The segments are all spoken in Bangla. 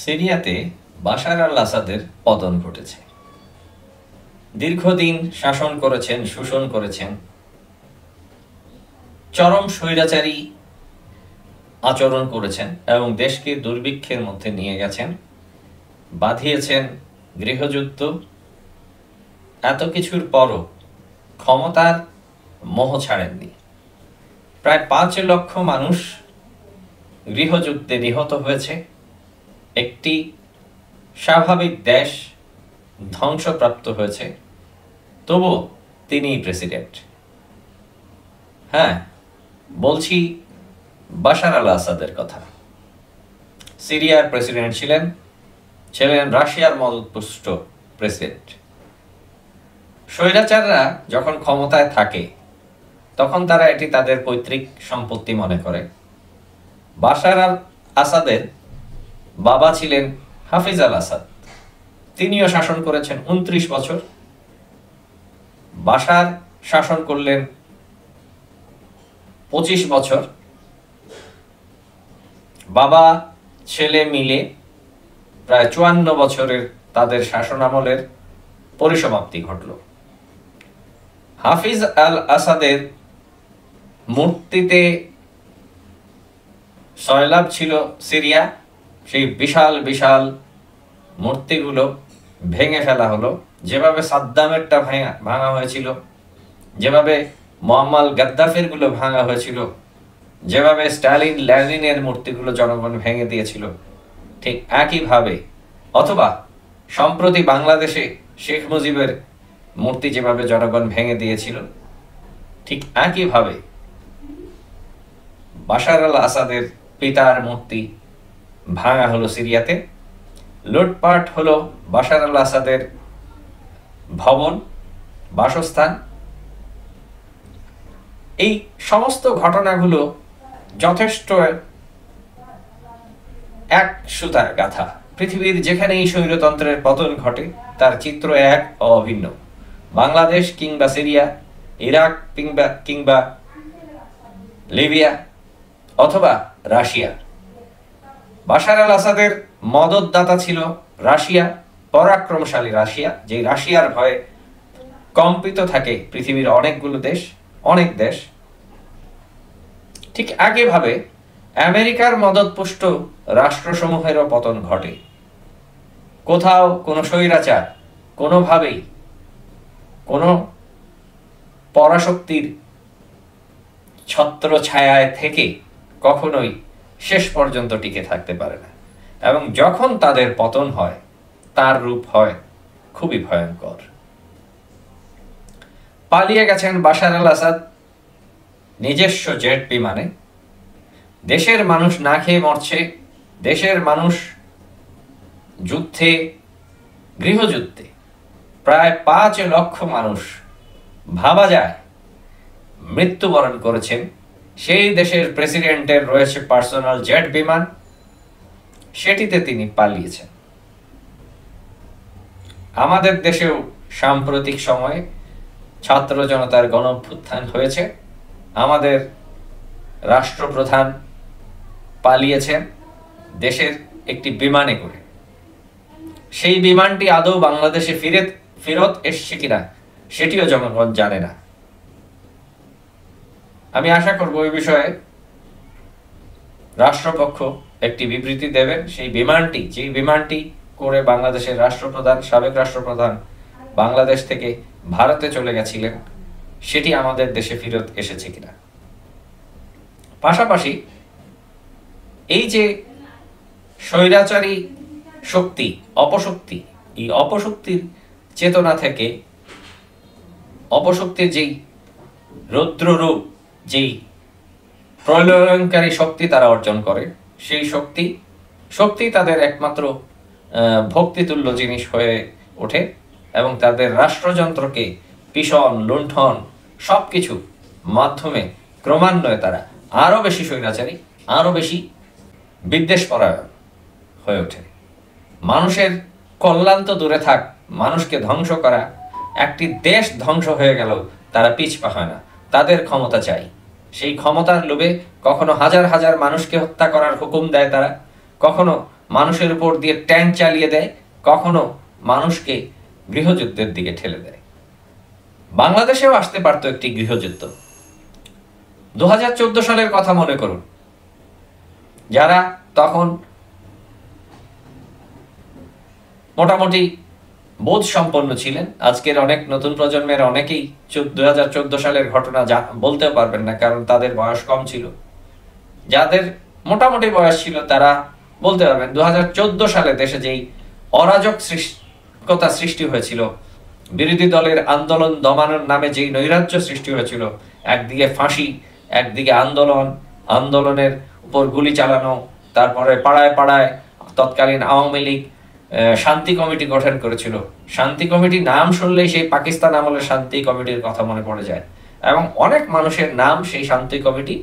সিরিয়াতে বাশার আল আসাদের পতন ঘটেছে। দীর্ঘদিন শাসন করেছেন, শোষণ করেছেন, চরম স্বৈরাচারী আচরণ করেছেন এবং দেশকে দুর্ভিক্ষের মধ্যে নিয়ে গেছেন, বাঁধিয়েছেন গৃহযুদ্ধ। এত কিছুর পরও ক্ষমতার মোহ ছাড়েননি। প্রায় 5 লক্ষ মানুষ গৃহযুদ্ধে নিহত হয়েছে। একটি স্বাভাবিক দেশ ধ্বংসপ্রাপ্ত হয়েছে, তবু তিনিই প্রেসিডেন্ট। হ্যাঁ, বলছি বাশার আল আসাদের কথা। সিরিয়ার প্রেসিডেন্ট ছিলেন রাশিয়ার মদতপুষ্ট প্রেসিডেন্ট। স্বৈরাচাররা যখন ক্ষমতায় থাকে তখন তারা এটি তাদের পৈতৃক সম্পত্তি মনে করে। বাশার আল আসাদের বাবা ছিলেন হাফিজ আল আসাদ, তিনিও শাসন করেছেন 29 বছর। বাশার শাসন করলেন 25 বছর। বাবা ছেলে মিলে প্রায় 54 বছরের তাদের শাসনামলের পরিসমাপ্তি ঘটল। হাফিজ আল আসাদের মূর্তিতে সয়লাব ছিল সিরিয়া। সেই বিশাল বিশাল মূর্তিগুলো ভেঙে ফেলা হলো, যেভাবে সাদ্দামেরটা ভাঙা হয়েছিল, যেভাবে মুয়াম্মার গাদ্দাফির গুলো ভাঙা হয়েছিল, যেভাবে স্টালিন লেনিনের মূর্তিগুলো জনগণ ভেঙে দিয়েছিল, ঠিক একইভাবে, অথবা সম্প্রতি বাংলাদেশে শেখ মুজিবের মূর্তি যেভাবে জনগণ ভেঙে দিয়েছিল, ঠিক একইভাবে বাশার আল আসাদের পিতার মূর্তি ভাঙা হলো সিরিয়াতে। লুটপাট হলো বাশার আল আসাদের ভবন, বাসস্থান। এই সমস্ত ঘটনাগুলো যথেষ্ট এক সুতার গাথা। পৃথিবীর যেখানে এই স্বৈরতন্ত্রের পতন ঘটে তার চিত্র এক অভিন্ন। বাংলাদেশ কিংবা সিরিয়া, ইরাক কিংবা লিবিয়া অথবা রাশিয়া। বাশার আল আসাদের মদতদাতা ছিল রাশিয়া, পরাক্রমশালী রাশিয়া, যে রাশিয়ার ভয়ে কম্পিত থাকে পৃথিবীর অনেক দেশ। ঠিক একইভাবে আমেরিকার মদতপুষ্ট রাষ্ট্রসমূহেরও পতন ঘটে। কোথাও কোনো স্বৈরাচার কোনোভাবেই কোনো পরাশক্তির ছত্র ছায়ায় থেকে কখনোই শেষ পর্যন্ত টিকে থাকতে পারে না, এবং যখন তাদের পতন হয় তার রূপ হয় খুবই ভয়ঙ্কর। পালিয়ে গেছেন বাশার আল আসাদ নিজস্ব জেট বিমানে। দেশের মানুষ না খেয়ে মরছে, দেশের মানুষ গৃহযুদ্ধে প্রায় 5 লক্ষ মানুষ ভাবা যায় মৃত্যুবরণ করেছেন। সেই দেশের প্রেসিডেন্টের রয়েছে পার্সোনাল জেট বিমান, সেটিতে তিনি পালিয়েছেন। আমাদের দেশেও সাম্প্রতিক সময়ে ছাত্র জনতার গণঅভ্যুত্থান হয়েছে। আমাদের রাষ্ট্রপ্রধান পালিয়েছেন দেশের একটি বিমানে করে। সেই বিমানটি আদৌ বাংলাদেশে ফেরত এসছে কিনা সেটিও জনগণ জানে না। আমি আশা করব ওই বিষয়ে রাষ্ট্রপক্ষ একটি বিবৃতি দেবেন। সেই বিমানটি করে বাংলাদেশের সাবেক রাষ্ট্রপ্রধান বাংলাদেশ থেকে ভারতে চলে গেছিলেন, সেটি আমাদের দেশে ফেরত এসেছে কিনা। পাশাপাশি এই যে স্বৈরাচারী শক্তি, অপশক্তি, এই অপশক্তির চেতনা থেকে অপশক্তির যেই রৌদ্ররূপ, যেই প্রলয়ঙ্কারী শক্তি তারা অর্জন করে, সেই শক্তি তাদের একমাত্র ভক্তিতুল্য জিনিস হয়ে ওঠে এবং তাদের রাষ্ট্রযন্ত্রকে পিষণ, লুণ্ঠন সবকিছু মাধ্যমে ক্রমান্বয়ে তারা আরো বেশি স্বৈরাচারী, আরো বেশি বিদ্বেষপরায়ণ হয়ে ওঠে। মানুষের কল্যাণ তো দূরে থাক, মানুষকে ধ্বংস করা, একটি দেশ ধ্বংস হয়ে গেল তারা পিছপা হয় না। তাদের ক্ষমতা চাই। সেই ক্ষমতার লোভে কখনো হাজার হাজার মানুষকে হত্যা করার হুকুম দেয় তারা, কখনো মানুষের উপর দিয়ে ট্যাঙ্ক চালিয়ে দেয়, কখনো মানুষকে গৃহযুদ্ধের দিকে ঠেলে দেয়। বাংলাদেশেও আসতে পারত একটি গৃহযুদ্ধ। 2014 সালের কথা মনে করুন, যারা তখন মোটামুটি বোধ সম্পন্ন ছিলেন, আজকের অনেক নতুন প্রজন্মের অনেকেই 2014 সালের ঘটনা বলতেও পারবেন না, কারণ তাদের বয়স কম ছিল। যাদের মোটামুটি বয়স ছিল তারা বলতে পারবেন 2014 সালে দেশে যেই অরাজকতা সৃষ্টি হয়েছিল, বিরোধী দলের আন্দোলন দমানোর নামে যেই নৈরাজ্য সৃষ্টি হয়েছিল, একদিকে ফাঁসি, একদিকে আন্দোলনের উপর গুলি চালানো, তারপরে পাড়ায় পাড়ায় তৎকালীন আওয়ামী লীগ শান্তি কমিটি গঠন করেছিল। শান্তি কমিটি নাম শুনলেই সেই পাকিস্তান আমলের শান্তি কমিটির কথা মনে পড়ে যায়, এবং অনেক মানুষের নাম সেই শান্তি কমিটি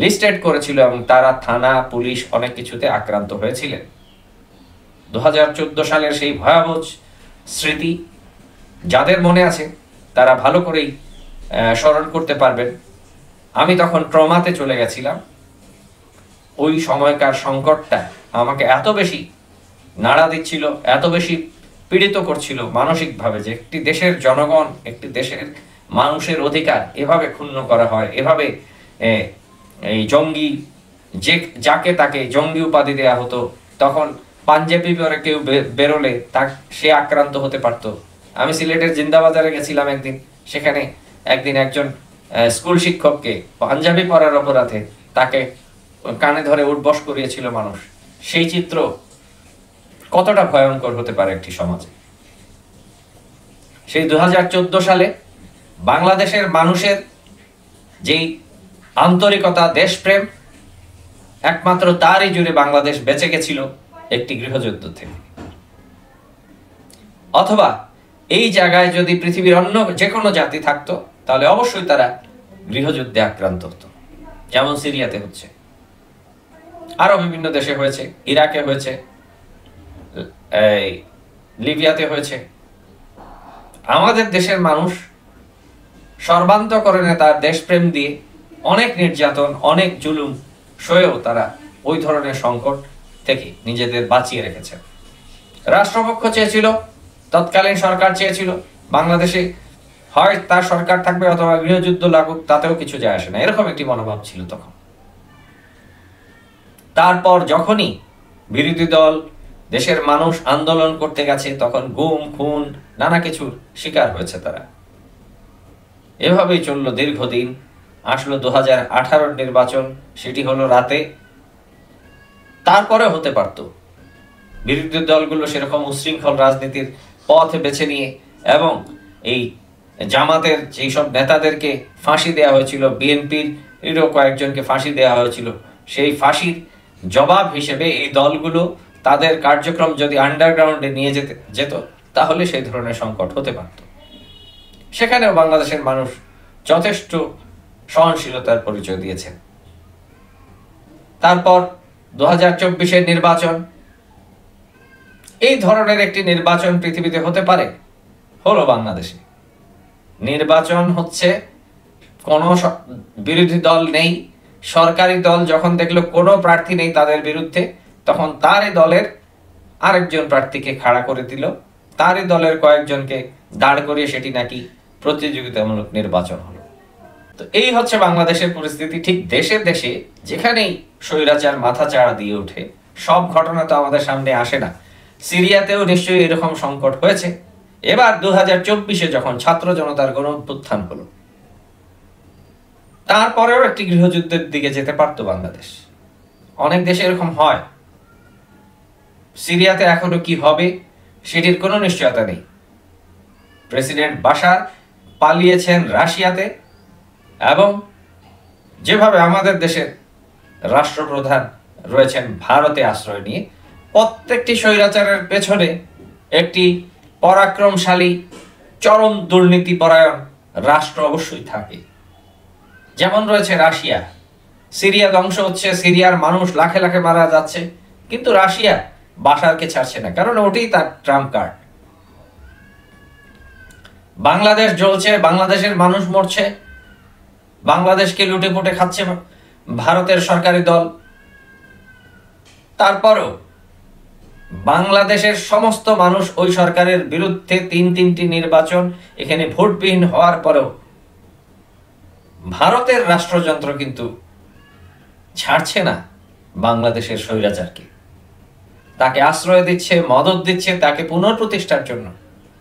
লিস্টেড করেছিল, এবং তারা থানা, পুলিশ অনেক কিছুতে আক্রান্ত হয়েছিলেন। 2014 সালের সেই ভয়াবহ স্মৃতি যাদের মনে আছে তারা ভালো করেই স্মরণ করতে পারবেন। আমি তখন ট্রমাতে চলে গেছিলাম। ওই সময়কার সংকটটা আমাকে এত বেশি নাড়া দিচ্ছিল, এত বেশি পীড়িত করছিল মানসিকভাবে, যে একটি দেশের জনগণ, একটি দেশের মানুষের অধিকার এভাবে ক্ষুণ্ণ করা হয়, এভাবে এই জঙ্গি, যাকে তাকে জঙ্গি উপাধি দেওয়া হতো। তখন পাঞ্জাবি পরে কেউ বেরোলে সে আক্রান্ত হতে পারত। আমি সিলেটের জিন্দাবাজারে গেছিলাম একদিন, সেখানে একজন স্কুল শিক্ষককে পাঞ্জাবি পরার অপরাধে তাকে কানে ধরে উঠবস করিয়েছিল মানুষ। সেই চিত্র কতটা ভয়ঙ্কর হতে পারে একটি সমাজে। সেই 2014 সালে বাংলাদেশের মানুষের যেই আন্তরিকতা, দেশপ্রেম, একমাত্র তারই জুড়ে বাংলাদেশ বেঁচে গেছিল একটি গৃহযুদ্ধ থেকে। অথবা এই জায়গায় যদি পৃথিবীর অন্য যে কোনো জাতি থাকতো, তাহলে অবশ্যই তারা গৃহযুদ্ধে আক্রান্ত হতো, যেমন সিরিয়াতে হচ্ছে, আরো বিভিন্ন দেশে হয়েছে, ইরাকে হয়েছে, লিবিয়াতে হয়েছে। আমাদের দেশের মানুষ সর্বান্তকরণে তার দেশপ্রেম দিয়ে অনেক নির্যাতন, অনেক জুলুম সয়েও তারা ওই ধরনের সংকট থেকে নিজেদের বাঁচিয়ে রেখেছেন। রাষ্ট্রপক্ষ চেয়েছিল, তৎকালীন সরকার চেয়েছিল বাংলাদেশে হয় তার সরকার থাকবে অথবা গৃহযুদ্ধ লাগুক, তাতেও কিছু যায় আসে না, এরকম একটি মনোভাব ছিল তখন। তারপর যখনই বিরোধী দল, দেশের মানুষ আন্দোলন করতে গেছে, তখন গুম, খুন, নানা কিছুর শিকার হয়েছে তারা। এভাবেই চললো দীর্ঘদিন। আসলো 2018 নির্বাচন, সেটি হলো রাতে। তারপরে হতে পারত বিরোধী দলগুলো সেরকম উশৃঙ্খল রাজনীতির পথ বেছে নিয়ে, এবং এই জামাতের যেই সব নেতাদেরকে ফাঁসি দেওয়া হয়েছিল, বিএনপির কয়েকজনকে ফাঁসি দেওয়া হয়েছিল, সেই ফাঁসির জবাব হিসেবে এই দলগুলো তাদের কার্যক্রম যদি আন্ডারগ্রাউন্ডে নিয়ে যেত, তাহলে সেই ধরনের সংকট হতে পারত। সেখানেও বাংলাদেশের মানুষ যথেষ্ট সহনশীলতার পরিচয় দিয়েছেন। তারপর 2024-এর নির্বাচন, এই ধরনের একটি নির্বাচন পৃথিবীতে হতে পারে, হলো বাংলাদেশে। নির্বাচন হচ্ছে, কোনো বিরোধী দল নেই, সরকারি দল যখন দেখলো কোনো প্রার্থী নেই তাদের বিরুদ্ধে, তখন তারই দলের আরেকজন প্রার্থীকে খাড়া করে দিল, তারই দলের কয়েকজনকে দাঁড় করিয়ে সেটি নাকি প্রতিযোগিতামূলক নির্বাচন হলো। তো এই হচ্ছে বাংলাদেশের পরিস্থিতি। ঠিক দেশে দেশে যেখানেই স্বৈরাচার মাথা চাড়া দিয়ে ওঠে, সব ঘটনা তো আমাদের সামনে আসে না। সিরিয়াতেও নিশ্চয়ই এরকম সংকট হয়েছে। এবার 2024-এ যখন ছাত্র জনতার গণ অভ্যুত্থান হলো, তারপরেও একটি গৃহযুদ্ধের দিকে যেতে পারতো বাংলাদেশ। অনেক দেশে এরকম হয়। সিরিয়াতে এখনো কি হবে সেটির কোনো নিশ্চয়তা নেই। প্রেসিডেন্ট বাশার পালিয়েছেন রাশিয়াতে, এবং যেভাবে আমাদের দেশের রাষ্ট্রপ্রধান রয়েছেন ভারতে আশ্রয় নিয়ে, প্রত্যেকটি স্বৈরাচারের পেছনে একটি পরাক্রমশালী, চরম দুর্নীতিপরায়ণ রাষ্ট্র অবশ্যই থাকে। যেমন রয়েছে রাশিয়া। সিরিয়া ধ্বংস হচ্ছে, সিরিয়ার মানুষ লাখে লাখে মারা যাচ্ছে, কিন্তু রাশিয়া বাশারকে ছাড়ছে না, কারণ ওটাই তার ট্রাম্প কার্ড। বাংলাদেশ জ্বলছে, বাংলাদেশের মানুষ মরছে, বাংলাদেশকে লুটে পুটে খাচ্ছে ভারতের সরকারি দল। তারপরও বাংলাদেশের সমস্ত মানুষ ওই সরকারের বিরুদ্ধে তিনটি নির্বাচন এখানে ভোটবিহীন হওয়ার পরেও ভারতের রাষ্ট্রযন্ত্র কিন্তু ছাড়ছে না বাংলাদেশের স্বৈরাচারকে, তাকে আশ্রয় দিচ্ছে, মদত দিচ্ছে, তাকে পুনঃপ্রতিষ্ঠার জন্য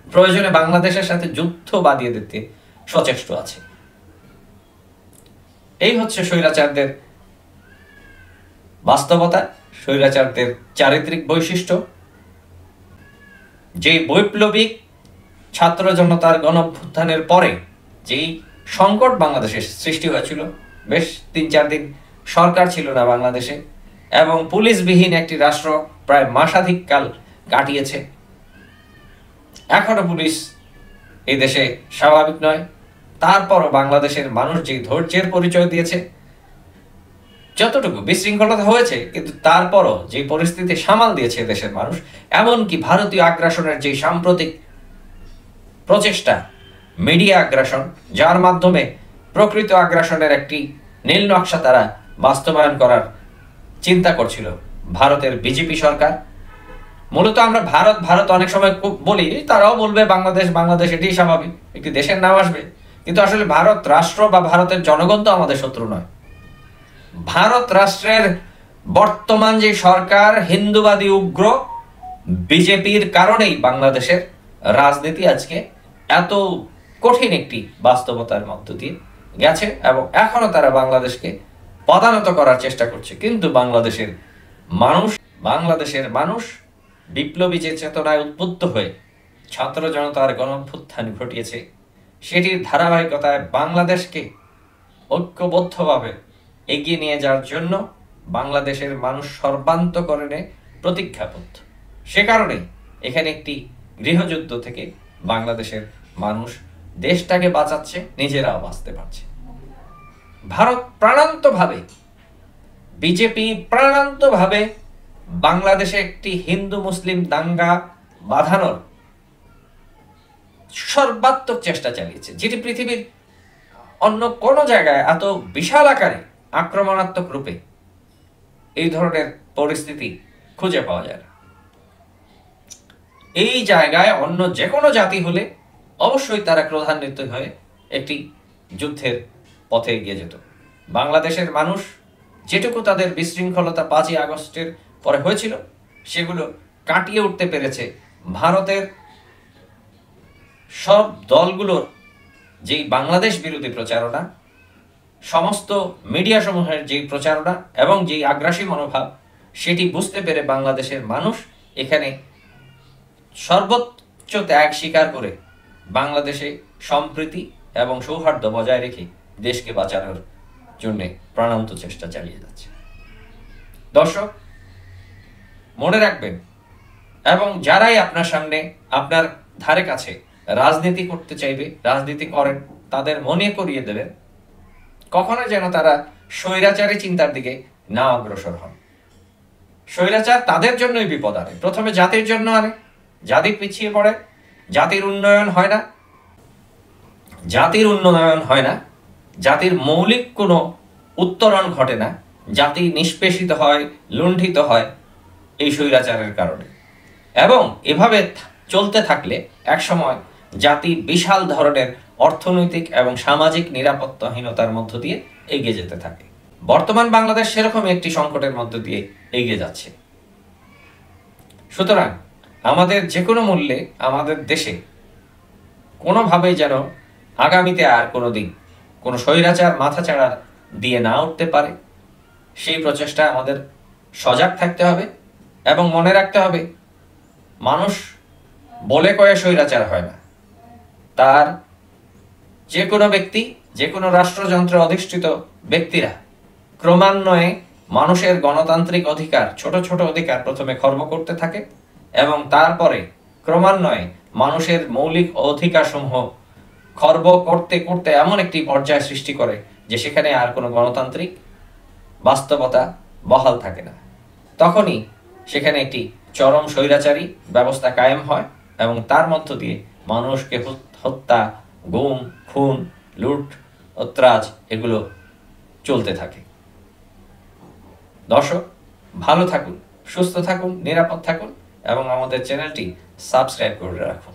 প্রয়োজনে বাংলাদেশের সাথে যুদ্ধ বাঁধিয়ে দিতে সচেষ্ট আছে। এই হচ্ছে স্বৈরাচারদের বাস্তবতা, স্বৈরাচারদের চারিত্রিক বৈশিষ্ট্য। যে বৈপ্লবিক ছাত্র জনতার গণঅভ্যুত্থানের পরে যেই সংকট বাংলাদেশে সৃষ্টি হয়েছিল, বেশ ৩-৪ দিন সরকার ছিল না বাংলাদেশে এবং পুলিশবিহীন একটি রাষ্ট্র প্রায় মাসাধিক কাল কাটিয়েছে। এখনো পুলিশ এই দেশে স্বাভাবিক নয়। তারপরও বাংলাদেশের মানুষ যে ধৈর্যের পরিচয় দিয়েছে, যতটুকু বিশৃঙ্খলতা হয়েছে কিন্তু তারপরও যে পরিস্থিতি সামাল দিয়েছে দেশের মানুষ, এমনকি ভারতীয় আগ্রাসনের যে সাম্প্রতিক প্রচেষ্টা, মিডিয়া আগ্রাসন, যার মাধ্যমে প্রকৃত আগ্রাসনের একটি নীল নকশা তারা বাস্তবায়ন করার চিন্তা করছিল ভারতের বিজেপি সরকার। মূলত আমরা ভারত ভারত অনেক সময় বলি, তারাও বলবে বাংলাদেশ বাংলাদেশ, এটাই স্বাভাবিক, একটি দেশের নাম আসবে, কিন্তু আসলে ভারত রাষ্ট্র বা ভারতের জনগণ তো আমাদের শত্রু নয়। ভারত রাষ্ট্রের বর্তমান যে সরকার হিন্দুবাদী উগ্র বিজেপির কারণেই বাংলাদেশের রাজনীতি আজকে এত কঠিন একটি বাস্তবতার মধ্য দিয়ে গেছে এবং এখনো তারা বাংলাদেশকে পদানত করার চেষ্টা করছে। কিন্তু বাংলাদেশের মানুষ বিপ্লবী যে চেতনায় উদ্বুদ্ধ হয়ে ছাত্র জনতার গণঅভ্যুত্থান ঘটিয়েছে, সেটির ধারাবাহিকতায় বাংলাদেশকে ঐক্যবদ্ধভাবে এগিয়ে নিয়ে যাওয়ার জন্য বাংলাদেশের মানুষ সর্বান্তকরণে প্রতিজ্ঞাবদ্ধ। সে কারণে এখানে একটি গৃহযুদ্ধ থেকে বাংলাদেশের মানুষ দেশটাকে বাঁচাচ্ছে, নিজেরাও বাঁচতে পারছে। ভারত প্রাণান্তভাবে, বিজেপি প্রাণান্তভাবে বাংলাদেশে একটি হিন্দু মুসলিম দাঙ্গা বাঁধানোর সর্বাত্মক চেষ্টা চালিয়েছে, যেটি পৃথিবীর অন্য কোনো জায়গায় এত বিশাল আকারে আক্রমণাত্মক রূপে এই ধরনের পরিস্থিতি খুঁজে পাওয়া যায় না। এই জায়গায় অন্য যে কোনো জাতি হলে অবশ্যই তারা ক্রোধান্বিত হয়ে একটি যুদ্ধের পথে এগিয়ে যেত। বাংলাদেশের মানুষ যেটুকু তাদের বিশৃঙ্খলতা 5ই আগস্টের পরে হয়েছিল সেগুলো কাটিয়ে উঠতে পেরেছে ভারতের সব দলগুলোর যেই বাংলাদেশ বিরোধী প্রচারণা, সমস্ত মিডিয়া সমূহের যেই প্রচারণা এবং যেই আগ্রাসী মনোভাব, সেটি বুঝতে পেরে বাংলাদেশের মানুষ এখানে সর্বোচ্চ ত্যাগ স্বীকার করে বাংলাদেশে সম্প্রীতি এবং সৌহার্দ্য বজায় রেখে দেশকে বাঁচানোর জন্য প্রাণান্ত চেষ্টা চালিয়ে যাচ্ছে। দর্শক, মনে রাখবেন এবং যারাই আপনার সামনে আপনার ধারে কাছে রাজনীতি করতে চাইবে, রাজনীতি করেন, তাদের মনে করিয়ে দেবেন কখনো যেন তারা স্বৈরাচারী চিন্তার দিকে না অগ্রসর হন। স্বৈরাচার তাদের জন্যই বিপদ আনে, প্রথমে জাতির জন্য আনে, জাতি পিছিয়ে পড়ে, জাতির উন্নয়ন হয় না, জাতির মৌলিক কোনো উত্তরণ ঘটে না, জাতি নিষ্পেষিত হয়, লুণ্ঠিত হয় এই স্বৈরাচারের কারণে। এবং এভাবে চলতে থাকলে একসময় জাতি বিশাল ধরনের অর্থনৈতিক এবং সামাজিক নিরাপত্তাহীনতার মধ্য দিয়ে এগিয়ে যেতে থাকে। বর্তমান বাংলাদেশ সেরকম একটি সংকটের মধ্য দিয়ে এগিয়ে যাচ্ছে। সুতরাং আমাদের যে কোনো মূল্যে আমাদের দেশে কোনোভাবেই যেন আগামীতে আর কোনোদিন কোনো স্বৈরাচার মাথাচাড়া দিয়ে না উঠতে পারে, সেই প্রচেষ্টা আমাদের সজাগ থাকতে হবে এবং মনে রাখতে হবে মানুষ বলে কয়ে স্বৈরাচার হয় না। তার যে কোনো ব্যক্তি, যে কোনো রাষ্ট্রযন্ত্রে অধিষ্ঠিত ব্যক্তিরা ক্রমান্বয়ে মানুষের গণতান্ত্রিক অধিকার, ছোট ছোট অধিকার প্রথমে খর্ব করতে থাকে এবং তারপরে ক্রমান্বয়ে মানুষের মৌলিক অধিকার সমূহ খর্ব করতে করতে এমন একটি পর্যায় সৃষ্টি করে যে সেখানে আর কোনো গণতান্ত্রিক বাস্তবতা বহাল থাকে না। তখনই সেখানে একটি চরম স্বৈরাচারী ব্যবস্থা কায়েম হয় এবং তার মধ্য দিয়ে মানুষকে হত্যা, গুম, খুন, লুট, অত্রাজ এগুলো চলতে থাকে। দর্শক, ভালো থাকুন, সুস্থ থাকুন, নিরাপদ থাকুন এবং আমাদের চ্যানেলটি সাবস্ক্রাইব করে রাখুন।